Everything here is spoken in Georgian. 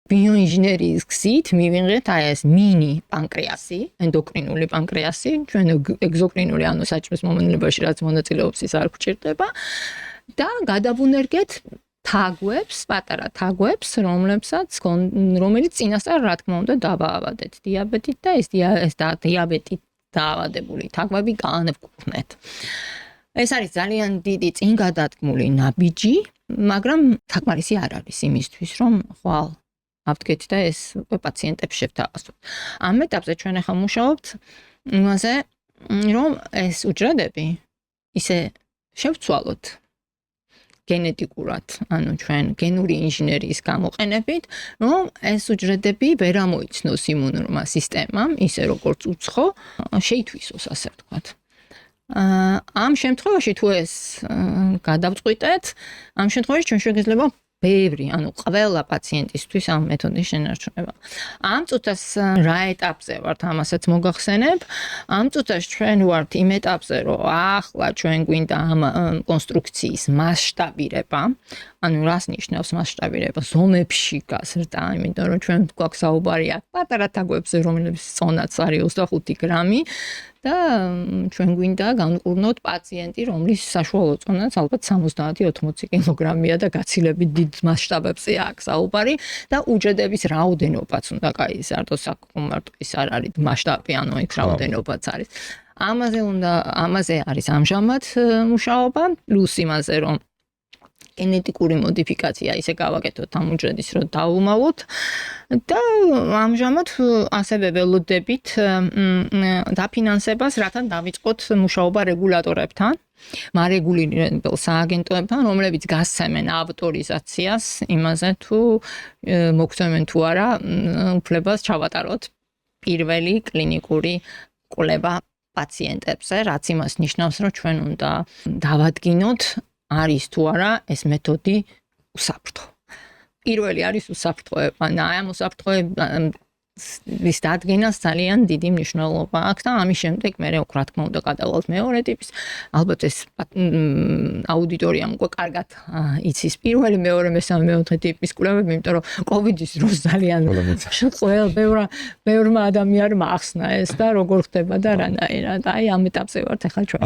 ბიოინჟინერიის გზით მივიღეთ აი ეს მინი პანკრეასი, ენდოკრინული პანკრეასი, ჩვენ ეგზოკრინული ანუ საჭმლის მომნელებაში რაც მონაწილეობს ის არ გვჭირდება და გადავუნერგეთ თაგვებს, პატარა თაგვებს, რომელიც წინასწარ რა თქმა უნდა დავაავადეთ დიაბეტით და ეს დიაბეტით დაავადებული თაგვები გაანადგურნეთ. ეს არის ძალიან დიდი წინგადადგმული ნაბიჯი, მაგრამ თაკმარისი არ არის იმისთვის, რომ ხვალ ავდგეთ და ეს პაციენტებს შევთავაზოთ. ამ ეტაპზე ჩვენ ახლა მუშაობთ იმაზე, რომ ეს უჯრედები ისე შევცვალოთ გენეტიკურად, ანუ ჩვენ გენური ინჟინერიის გამოყენებით, რომ ეს უჯრედები ვერ ამოიცნოს იმუნურმა სისტემამ, ისე როგორც უცხო, შეითვისოს, ასე ვთქვათ. ამ შემთხვევაში თუ ეს გადავწყვიტეთ, ამ შემთხვევაში ჩვენ შეგიძლება ბევრი, ანუ ყველა პაციენტისთვის ამ მეთოდის შენარჩუნება. ამ წუთას რა ეტაპზე ვართ, ამასაც მოგახსენებ. ამ წუთას ჩვენ ვართ იმ ეტაპზე, რომ ახლა ჩვენ გვინდა ამ კონსტრუქციის მასშტაბირება. ანუ რას ნიშნავს მასშტაბირება? ზომებში გაზრდა, იმიტომ რომ ჩვენ გვაქვს საუბარი აქ პატარა თაგვებზე, რომლებიც წონაც არის 25 გრამი და ჩვენ გვინდა განკურნოთ პაციენტი, რომლის საშუალო წონაც ალბათ 70-80 კილოგრამია და გაცილებით დიდ მასშტაბებზე აქვს საუბარი და უჯრედების რაოდენობაც უნდა გაიზარდოს, საკმაოდ ის არ არის მასშტაბი, ანუ იქ რაოდენობაც არის. ამაზე არის ამჟამად მუშაობა, პლუს იმაზე, რომ გენეტიკური მოდიფიკაცია ისე გავაკეთოთ ამ უჯრედის, რომ დაუმალოთ და ამჟამად ასევე ველოდებით დაფინანსებას, რათა დავიწყოთ მუშაობა რეგულატორებთან, მარეგულირებელ სააგენტოებთან, რომლებიც გასცემენ ავტორიზაციას იმაზე, თუ მოგცემენ თუ არა უფლებას ჩავატაროთ პირველი კლინიკური კვლევა პაციენტებზე, რაც იმას ნიშნავს, რომ ჩვენ უნდა დავადგინოთ არის თუ არა ეს მეთოდი უსაფრთხო. პირველი არის უსაფრთხოება. აი ამ უსაფრთხოების დადგენას ძალიან დიდი მნიშვნელობა აქვს და ამის შემდეგ მე რა თქმა უნდა გადავალთ მეორე ტიპის. ალბათ ეს აუდიტორიამ უკვე კარგად იცის პირველი, მეორე, მესამე, მეოთხე ტიპის კვლევები, იმიტომ რომ კოვიდის დროს ძალიან ბევრმა ადამიანმა ახსნა ეს და როგორ ხდება და რანაირად. აი ამ ეტაპზე ვართ ახლა ჩვენ.